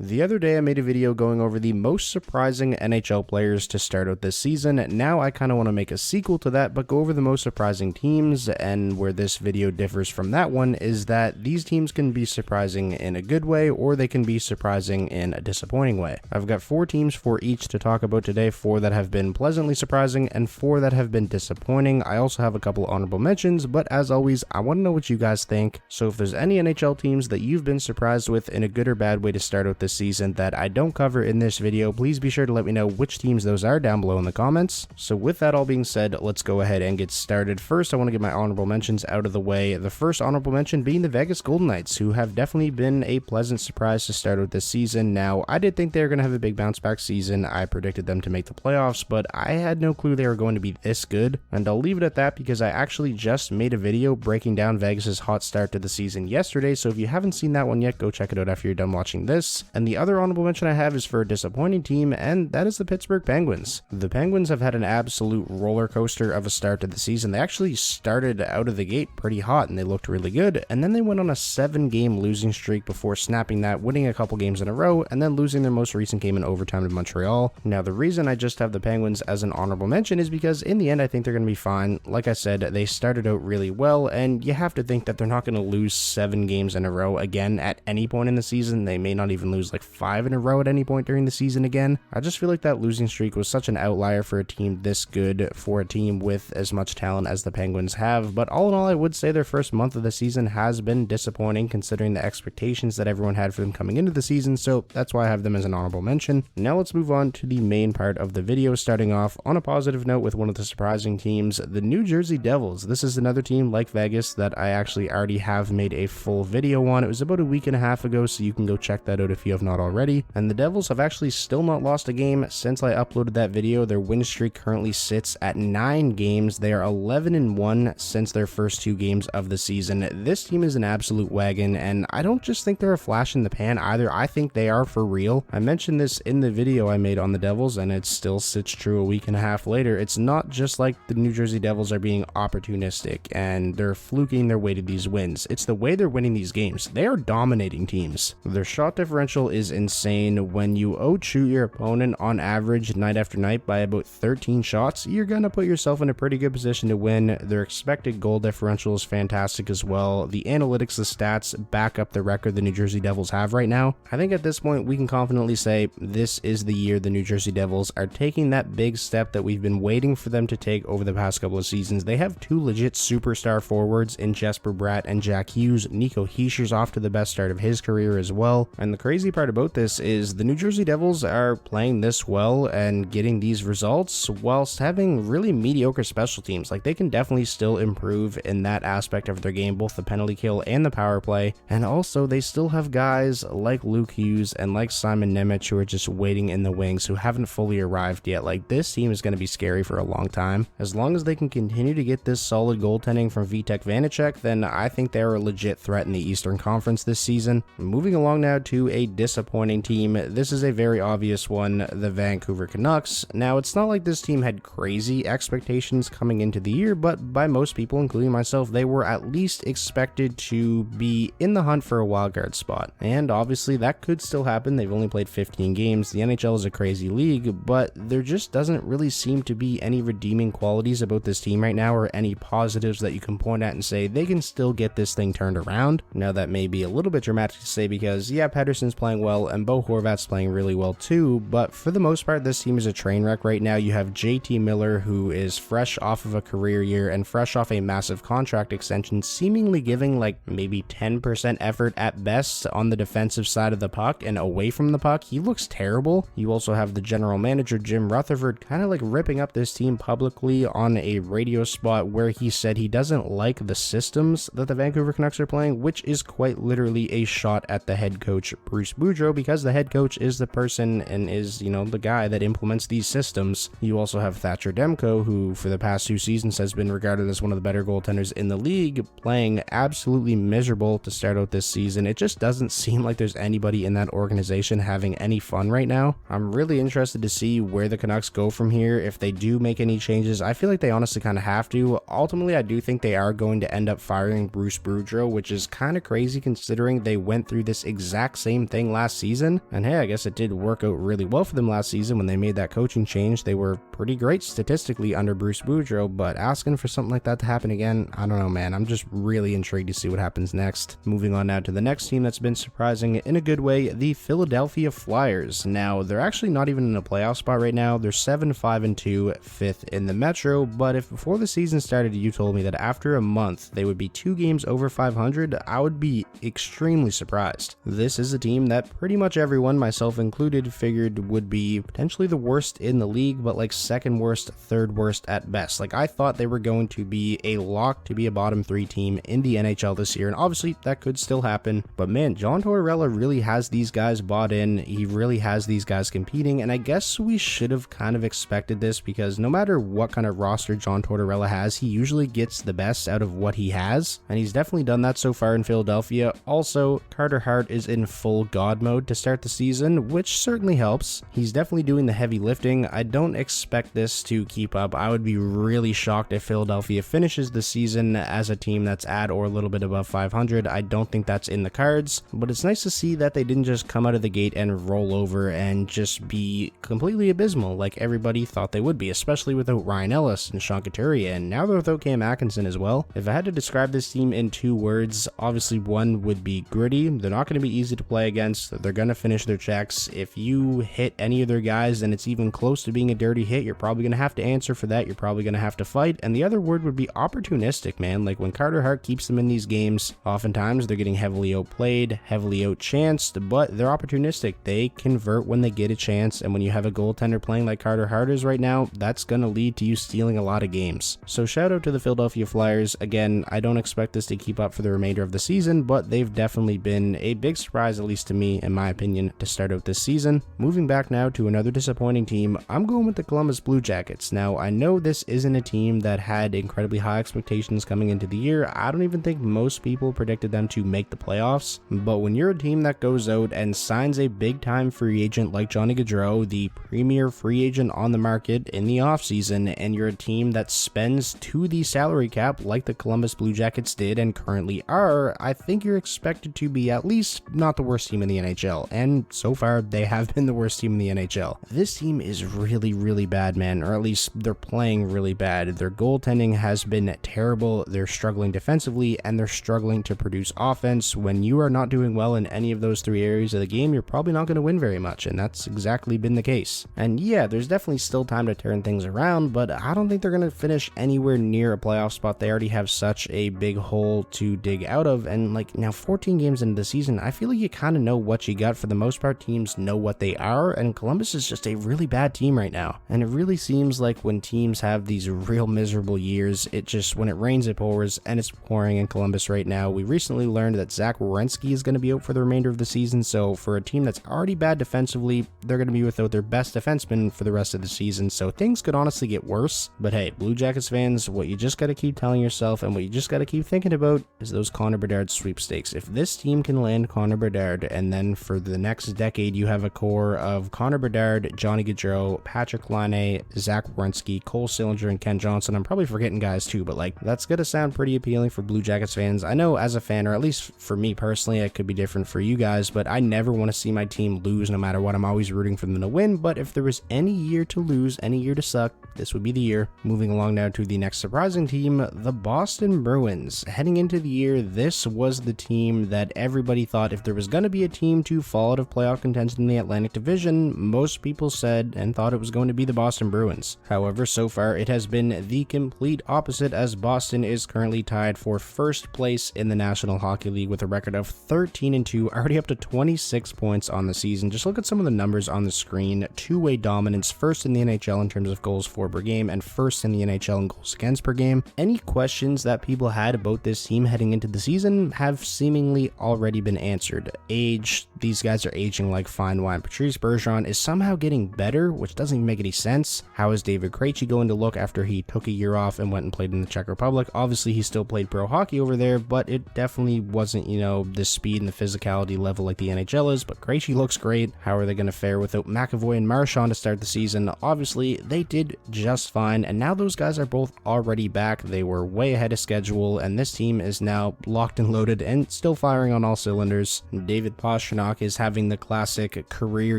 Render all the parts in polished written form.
The other day I made a video going over the most surprising NHL players to start out this season. Now I kind of want to make a sequel to that, but go over the most surprising teams, and where this video differs from that one is that these teams can be surprising in a good way, or they can be surprising in a disappointing way. I've got 4 teams for each to talk about today, 4 that have been pleasantly surprising, and 4 that have been disappointing. I also have a couple honorable mentions, but as always, I want to know what you guys think. So if there's any NHL teams that you've been surprised with in a good or bad way to start out this season that I don't cover in this video, please be sure to let me know which teams those are down below in the comments. So with that all being said, let's go ahead and get started. First, I want to get my honorable mentions out of the way. The first honorable mention being the Vegas Golden Knights, who have definitely been a pleasant surprise to start out this season. Now, I did think they were going to have a big bounce back season. I predicted them to make the playoffs, but I had no clue they were going to be this good, and I'll leave it at that because I actually just made a video breaking down Vegas's hot start to the season yesterday, so if you haven't seen that one yet, go check it out after you're done watching this. And the other honorable mention I have is for a disappointing team, and that is the Pittsburgh Penguins. The Penguins have had an absolute roller coaster of a start to the season. They actually started out of the gate pretty hot and they looked really good, and then they went on a 7-game losing streak before snapping that, winning a couple games in a row, and then losing their most recent game in overtime to Montreal. Now, the reason I just have the Penguins as an honorable mention is because in the end I think they're going to be fine. Like I said, they started out really well, and you have to think that they're not going to lose 7 games in a row again at any point in the season. They may not even lose like 5 in a row at any point during the season again. I just feel like that losing streak was such an outlier for a team this good, for a team with as much talent as the Penguins have. But all in all, I would say their first month of the season has been disappointing considering the expectations that everyone had for them coming into the season, so that's why I have them as an honorable mention. Now let's move on to the main part of the video, starting off on a positive note with one of the surprising teams, the New Jersey Devils. This is another team like Vegas that I actually already have made a full video on. It was about a week and a half ago, so you can go check that out if you have not already. And the Devils have actually still not lost a game since I uploaded that video. Their win streak currently sits at 9 games. They are 11-1 since their first 2 games of the season. This team is an absolute wagon, and I don't just think they're a flash in the pan either. I think they are for real. I mentioned this in the video I made on the Devils, and it still sits true a week and a half later. It's not just like the New Jersey Devils are being opportunistic and they're fluking their way to these wins. It's the way they're winning these games. They are dominating teams. Their shot differential is insane. When you outshoot your opponent on average night after night by about 13 shots, you're gonna put yourself in a pretty good position to win. Their expected goal differential is fantastic as well. The analytics, the stats back up the record the New Jersey Devils have right now. I think at this point we can confidently say this is the year the New Jersey Devils are taking that big step that we've been waiting for them to take over the past couple of seasons. They have 2 legit superstar forwards in Jesper Bratt and Jack Hughes. Nico Hischier's off to the best start of his career as well. And the crazy part about this is the New Jersey Devils are playing this well and getting these results whilst having really mediocre special teams. Like, they can definitely still improve in that aspect of their game, both the penalty kill and the power play. And also they still have guys like Luke Hughes and like Simon Nemec who are just waiting in the wings, who haven't fully arrived yet. Like, this team is going to be scary for a long time. As long as they can continue to get this solid goaltending from Vitek Vanacek, then I think they're a legit threat in the Eastern Conference this season. Moving along now to a disappointing team. This is a very obvious one, the Vancouver Canucks. Now, it's not like this team had crazy expectations coming into the year, but by most people, including myself, they were at least expected to be in the hunt for a wildcard spot. And obviously that could still happen. They've only played 15 games. The NHL is a crazy league, but there just doesn't really seem to be any redeeming qualities about this team right now, or any positives that you can point at and say they can still get this thing turned around. Now, that may be a little bit dramatic to say because, yeah, Pettersson's playing well and Bo Horvat's playing really well too, but for the most part, this team is a train wreck right now. You have JT Miller, who is fresh off of a career year and fresh off a massive contract extension, seemingly giving like maybe 10% effort at best on the defensive side of the puck and away from the puck. He looks terrible. You also have the general manager, Jim Rutherford, kind of like ripping up this team publicly on a radio spot where he said he doesn't like the systems that the Vancouver Canucks are playing, which is quite literally a shot at the head coach, Bruce Boudreau, because the head coach is the person and is, you know, the guy that implements these systems. You also have Thatcher Demko, who for the past 2 seasons has been regarded as one of the better goaltenders in the league, playing absolutely miserable to start out this season. It just doesn't seem like there's anybody in that organization having any fun right now. I'm really interested to see where the Canucks go from here. If they do make any changes, I feel like they honestly kind of have to. Ultimately, I do think they are going to end up firing Bruce Boudreau, which is kind of crazy considering they went through this exact same thing playing last season. And hey, I guess it did work out really well for them last season when they made that coaching change. They were pretty great statistically under Bruce Boudreau, but asking for something like that to happen again, I don't know, man. I'm just really intrigued to see what happens next. Moving on now to the next team that's been surprising in a good way, the Philadelphia Flyers. Now, they're actually not even in a playoff spot right now. They're 7-5-2, 5th in the Metro, but if before the season started you told me that after a month they would be 2 games over 500, I would be extremely surprised. This is a team that pretty much everyone, myself included, figured would be potentially the worst in the league, but like second worst, third worst at best. Like, I thought they were going to be a lock to be a bottom 3 team in the NHL this year, and obviously that could still happen, but man, John Tortorella really has these guys bought in. He really has these guys competing, and I guess we should have kind of expected this, because no matter what kind of roster John Tortorella has, he usually gets the best out of what he has, and he's definitely done that so far in Philadelphia. Also, Carter Hart is in full God mode to start the season, which certainly helps. He's definitely doing the heavy lifting. I don't expect this to keep up. I would be really shocked if Philadelphia finishes the season as a team that's at or a little bit above 500. I don't think that's in the cards, but it's nice to see that they didn't just come out of the gate and roll over and just be completely abysmal like everybody thought they would be, especially without Ryan Ellis and Sean Couturier, and now they're without Cam Atkinson as well. If I had to describe this team in 2 words, obviously one would be gritty. They're not going to be easy to play against. They're going to finish their checks. If you hit any of their guys and it's even close to being a dirty hit, you're probably going to have to answer for that. You're probably going to have to fight. And the other word would be opportunistic, man. Like, when Carter Hart keeps them in these games, oftentimes they're getting heavily outplayed, heavily outchanced, but they're opportunistic. They convert when they get a chance, and when you have a goaltender playing like Carter Hart is right now, that's going to lead to you stealing a lot of games. So shout out to the Philadelphia Flyers. Again, I don't expect this to keep up for the remainder of the season, but they've definitely been a big surprise, at least to me, in my opinion, to start out this season. Moving back now to another disappointing team, I'm going with the Columbus Blue Jackets. Now, I know this isn't a team that had incredibly high expectations coming into the year. I don't even think most people predicted them to make the playoffs, but when you're a team that goes out and signs a big-time free agent like Johnny Gaudreau, the premier free agent on the market in the offseason, and you're a team that spends to the salary cap like the Columbus Blue Jackets did and currently are, I think you're expected to be at least not the worst team in the NHL, and so far they have been the worst team in the NHL. This team is really bad, man, or at least they're playing really bad. Their goaltending has been terrible, they're struggling defensively, and they're struggling to produce offense. When you are not doing well in any of those 3 areas of the game, you're probably not going to win very much, and that's exactly been the case. And yeah, there's definitely still time to turn things around, but I don't think they're going to finish anywhere near a playoff spot. They already have such a big hole to dig out of, and like now 14 games into the season, I feel like you kind of know what you got. For the most part, teams know what they are, and Columbus is just a really bad team right now. And it really seems like when teams have these real miserable years, it just, when it rains it pours, and it's pouring in Columbus right now. We recently learned that Zach Werenski is going to be out for the remainder of the season, so for a team that's already bad defensively, they're going to be without their best defenseman for the rest of the season, so things could honestly get worse. But hey, Blue Jackets fans, what you just got to keep telling yourself and what you just got to keep thinking about is those Connor Bedard sweepstakes. If this team can land Connor Bedard, and then for the next decade you have a core of Connor Bedard, Johnny Gaudreau, Patrick Laine, Zach Werenski, Cole Sillinger, and Ken Johnson, I'm probably forgetting guys too, but like, that's going to sound pretty appealing for Blue Jackets fans. I know as a fan, or at least for me personally, it could be different for you guys, but I never want to see my team lose no matter what. I'm always rooting for them to win, but if there was any year to lose, any year to suck, this would be the year. Moving along now to the next surprising team, the Boston Bruins. Heading into the year, this was the team that everybody thought if there was going to be a team to fall out of playoff contention in the Atlantic Division, most people said and thought it was going to be the Boston Bruins. However, so far it has been the complete opposite, as Boston is currently tied for first place in the National Hockey League with a record of 13-2, already up to 26 points on the season. Just look at some of the numbers on the screen. Two-way dominance, first in the NHL in terms of goals for per game, and first in the NHL in goals against per game. Any questions that people had about this team heading into the season have seemingly already been answered. Age, these guys are aging like fine wine. Patrice Bergeron is somehow getting better, which doesn't even make any sense. How is David Krejci going to look after he took a year off and went and played in the Czech Republic? Obviously, he still played pro hockey over there, but it definitely wasn't, the speed and the physicality level like the NHL is, but Krejci looks great. How are they going to fare without McAvoy and Marchand to start the season? Obviously, they did just fine, and now those guys are both already back. They were way ahead of schedule, and this team is now locked and loaded and still firing on all cylinders. David Pastrnak Pastrnak is having the classic career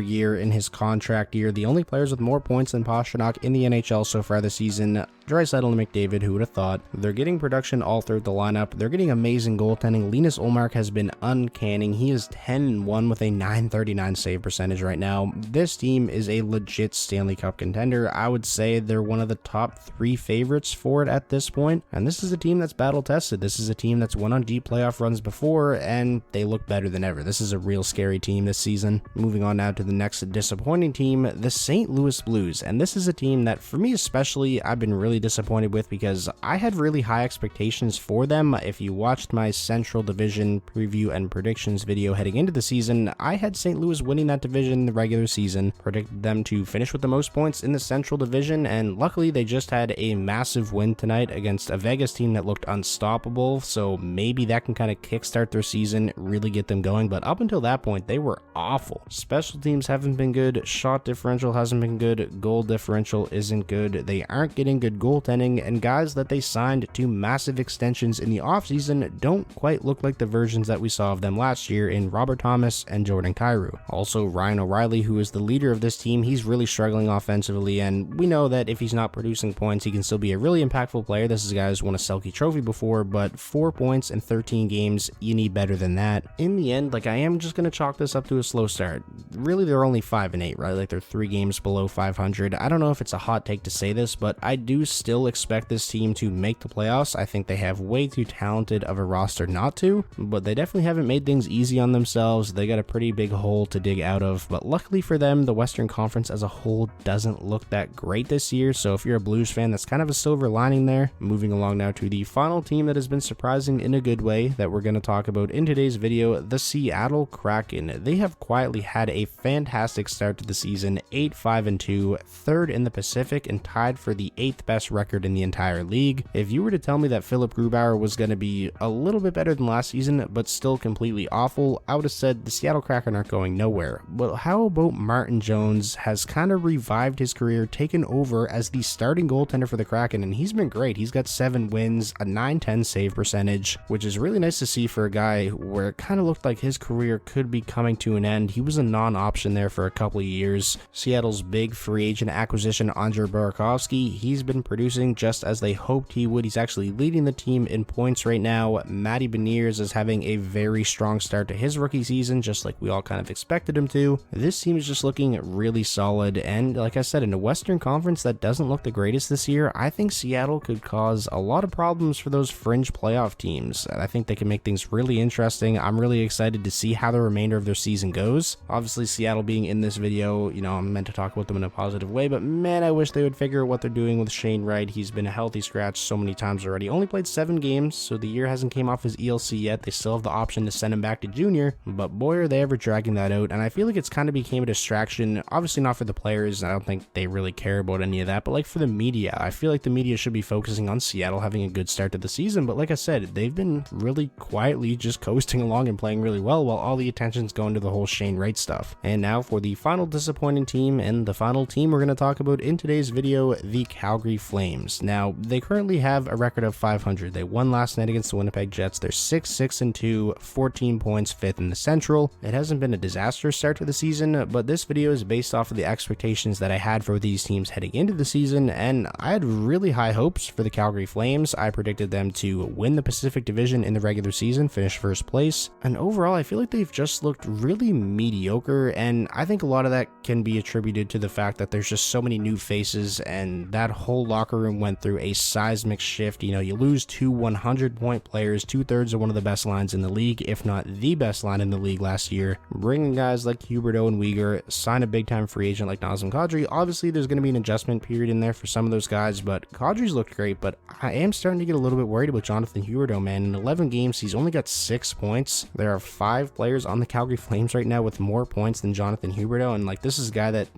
year in his contract year. The only players with more points than Pastrnak in the NHL so far this season, Draisaitl and McDavid, who would have thought. They're getting production all throughout the lineup. They're getting amazing goaltending. Linus Ullmark has been uncanny. He is 10-1 with a .939 save percentage right now. This team is a legit Stanley Cup contender. I would say they're one of the top 3 favorites for it at this point. And this is a team that's battle tested. This is a team that's went on deep playoff runs before, and they look better than ever. This is a real scary team this season. Moving on now to the next disappointing team, the St. Louis Blues. And this is a team that, for me especially, I've been really disappointed with because I had really high expectations for them. If you watched my Central Division preview and predictions video heading into the season, I had St. Louis winning that division in the regular season, predicted them to finish with the most points in the Central Division, and luckily they just had a massive win tonight against a Vegas team that looked unstoppable, so maybe that can kind of kickstart their season, really get them going. But up until that point, they were awful. Special teams haven't been good, shot differential hasn't been good, goal differential isn't good, they aren't getting good goaltending, and guys that they signed to massive extensions in the offseason don't quite look like the versions that we saw of them last year in Robert Thomas and Jordan Kyrou. Also, Ryan O'Reilly, who is the leader of this team, he's really struggling offensively, and we know that if he's not producing points, he can still be a really impactful player. This is a guy who's won a Selke Trophy before, but 4 points in 13 games, you need better than that. In the end, I am just going to chalk this up to a slow start. Really, they're only 5-8, right? They're 3 games below 500. I don't know if it's a hot take to say this, but I do still expect this team to make the playoffs. I think they have way too talented of a roster not to, but they definitely haven't made things easy on themselves. They got a pretty big hole to dig out of, but luckily for them, the Western Conference as a whole doesn't look that great this year, so if you're a Blues fan, that's kind of a silver lining there. Moving along now to the final team that has been surprising in a good way that we're going to talk about in today's video, the Seattle Kraken. They have quietly had a fantastic start to the season, 8-5-2, 3rd in the Pacific, and tied for the 8th best record in the entire league. If you were to tell me that Philip Grubauer was going to be a little bit better than last season, but still completely awful, I would have said the Seattle Kraken aren't going nowhere. But how about Martin Jones has kind of revived his career, taken over as the starting goaltender for the Kraken, and he's been great. He's got 7 wins, a .910 save percentage, which is really nice to see for a guy where it kind of looked like his career could be coming to an end. He was a non-option there for a couple of years. Seattle's big free agent acquisition, Andrei Burakovsky, he's been producing just as they hoped he would. He's actually leading the team in points right now. Matty Beniers is having a very strong start to his rookie season, just like we all kind of expected him to. This team is just looking really solid, and like I said, in a Western Conference that doesn't look the greatest this year, I think Seattle could cause a lot of problems for those fringe playoff teams. I think they can make things really interesting. I'm really excited to see how the remainder of their season goes. Obviously, Seattle being in this video, I'm meant to talk about them in a positive way, but man, I wish they would figure out what they're doing with Shane Wright. He's been a healthy scratch so many times already. Only played 7 games, so the year hasn't came off his ELC yet. They still have the option to send him back to junior, but boy, are they ever dragging that out, and I feel like it's kind of became a distraction. Obviously not for the players, I don't think they really care about any of that, but for the media, I feel like the media should be focusing on Seattle having a good start to the season, but like I said, they've been really quietly just coasting along and playing really well while all the attention's going to the whole Shane Wright stuff. And now for the final disappointing team, and the final team we're going to talk about in today's video, the Calgary Flames. Now, they currently have a record of 500. They won last night against the Winnipeg Jets. They're 6-6-2, 14 points, 5th in the Central. It hasn't been a disastrous start to the season, but this video is based off of the expectations that I had for these teams heading into the season, and I had really high hopes for the Calgary Flames. I predicted them to win the Pacific Division in the regular season, finish 1st place, and overall I feel like they've just looked really mediocre, and I think a lot of that can be attributed to the fact that there's just so many new faces, and that whole locker room went through a seismic shift. You lose 2 100-point players, 2/3 of one of the best lines in the league, if not the best line in the league last year. Bringing guys like Huberdeau and Weegar, sign a big-time free agent like Nazem Kadri. Obviously, there's going to be an adjustment period in there for some of those guys, but Kadri's looked great, but I am starting to get a little bit worried about Jonathan Huberdeau, man. In 11 games, he's only got 6 points. There are 5 players on the Calgary Flames right now with more points than Jonathan Huberdeau, and this is a guy that,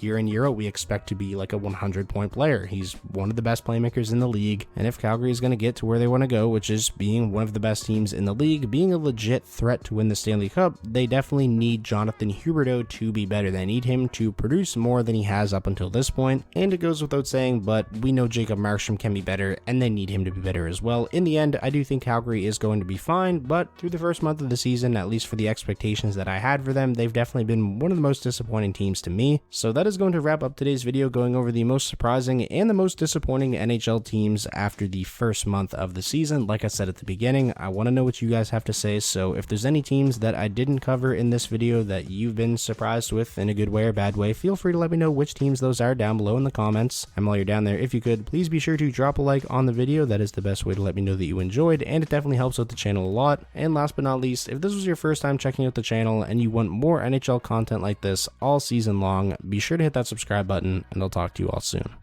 year in, year out, we expect to be a 100-point player. He's one of the best playmakers in the league, and if Calgary is going to get to where they want to go, which is being one of the best teams in the league, being a legit threat to win the Stanley Cup, they definitely need Jonathan Huberdeau to be better. They need him to produce more than he has up until this point, and it goes without saying, but we know Jacob Markstrom can be better, and they need him to be better as well. In the end, I do think Calgary is going to be fine, but through the first month of the season, at least least for the expectations that I had for them, they've definitely been one of the most disappointing teams to me. So that is going to wrap up today's video, going over the most surprising and the most disappointing NHL teams after the first month of the season. Like I said at the beginning, I want to know what you guys have to say, so if there's any teams that I didn't cover in this video that you've been surprised with in a good way or bad way, feel free to let me know which teams those are down below in the comments. And while you're down there, if you could, please be sure to drop a like on the video. That is the best way to let me know that you enjoyed, and it definitely helps out the channel a lot. And last but not least, if this was your first time checking out the channel and you want more NHL content like this all season long, be sure to hit that subscribe button, and I'll talk to you all soon.